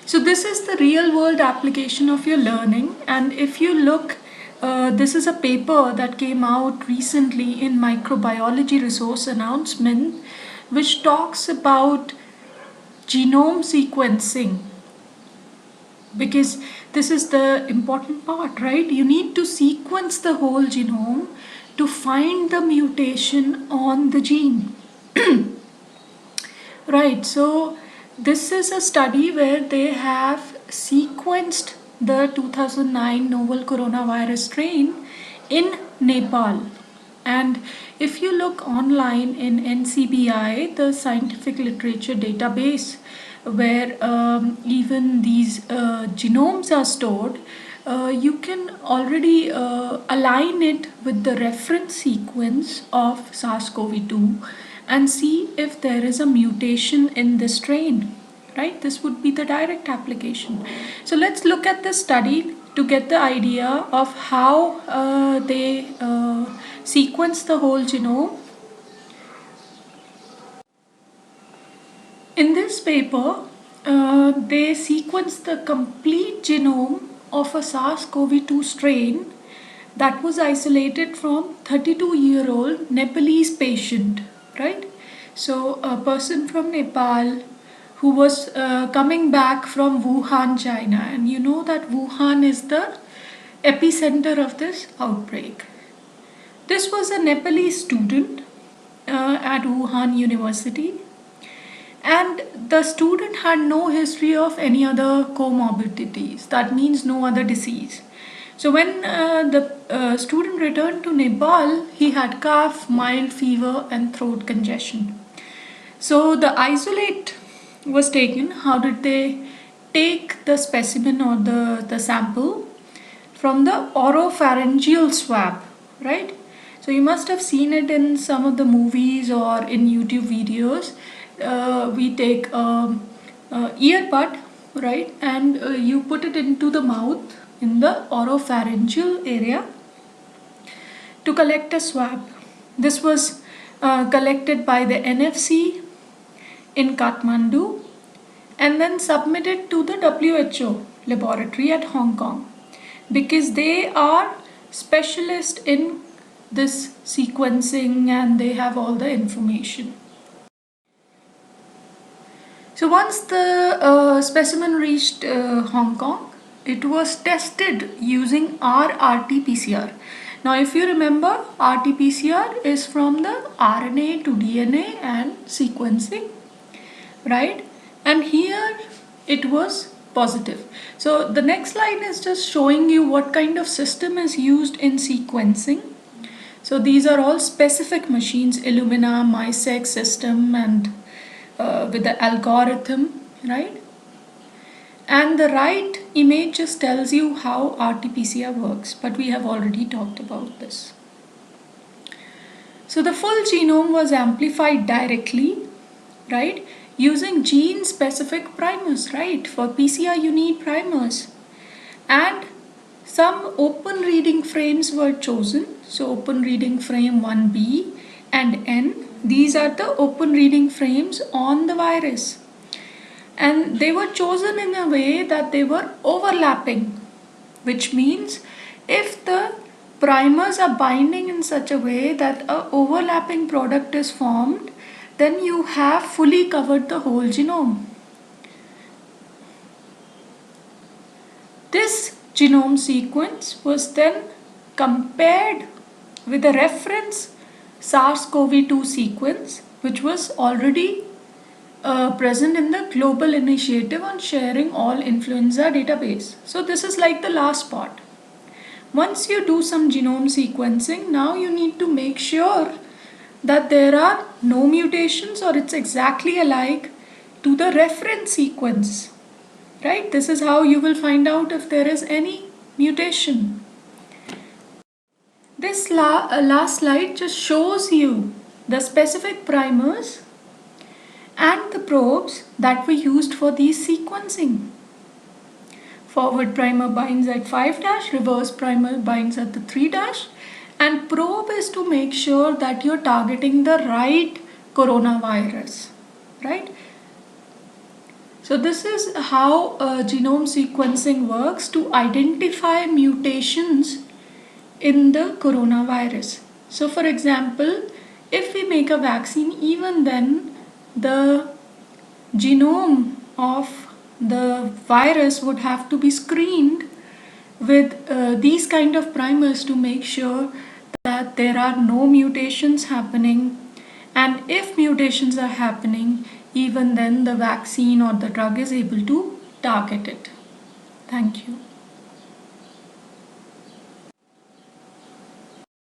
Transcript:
So this is the real world application of your learning, and if you look, this is a paper that came out recently in Microbiology Resource Announcement, which talks about genome sequencing, because this is the important part, right? You need to sequence the whole genome to find the mutation on the gene. Right, so this is a study where they have sequenced the 2009 novel coronavirus strain in Nepal. And if you look online in NCBI, the scientific literature database, where even these genomes are stored, you can already align it with the reference sequence of SARS-CoV-2 and see if there is a mutation in this strain, right? This would be the direct application. So let's look at this study to get the idea of how they sequence the whole genome. In this paper, they sequenced the complete genome of a SARS-CoV-2 strain that was isolated from 32-year-old Nepalese patient, right? So a person from Nepal who was coming back from Wuhan, China, and you know that Wuhan is the epicenter of this outbreak. This was a Nepalese student at Wuhan University, and the student had no history of any other comorbidities, that means no other disease. So when the student returned to Nepal, he had cough, mild fever and throat congestion. So the isolate was taken. How did they take the specimen or the sample? From the oropharyngeal swab, right? So you must have seen it in some of the movies or in YouTube videos. We take earbud, right, and you put it into the mouth in the oropharyngeal area to collect a swab. This was collected by the NFC in Kathmandu and then submitted to the WHO laboratory at Hong Kong, because they are specialists in this sequencing and they have all the information. So once the specimen reached Hong Kong, it was tested using our RT-PCR. Now if you remember, RT-PCR is from the RNA to DNA and sequencing, right? And here it was positive. So the next slide is just showing you what kind of system is used in sequencing. So these are all specific machines, Illumina, MySeq system, and with the algorithm, right? And the right image just tells you how RT-PCR works, but we have already talked about this. So the full genome was amplified directly, right, using gene-specific primers, right? For PCR you need primers. And some open reading frames were chosen. So open reading frame 1B and N, these are the open reading frames on the virus. And they were chosen in a way that they were overlapping, which means if the primers are binding in such a way that an overlapping product is formed, then you have fully covered the whole genome. This genome sequence was then compared with a reference SARS-CoV-2 sequence, which was already present in the global initiative on sharing all influenza database. So this is like the last part. Once you do some genome sequencing, now you need to make sure that there are no mutations or it's exactly alike to the reference sequence, right? This is how you will find out if there is any mutation. This last slide just shows you the specific primers and the probes that were used for these sequencing. Forward primer binds at 5', reverse primer binds at the 3', and probe is to make sure that you're targeting the right coronavirus, right? So this is how genome sequencing works to identify mutations in the coronavirus. So for example, if we make a vaccine, even then the genome of the virus would have to be screened with these kind of primers to make sure that there are no mutations happening, and if mutations are happening, even then the vaccine or the drug is able to target it. Thank you.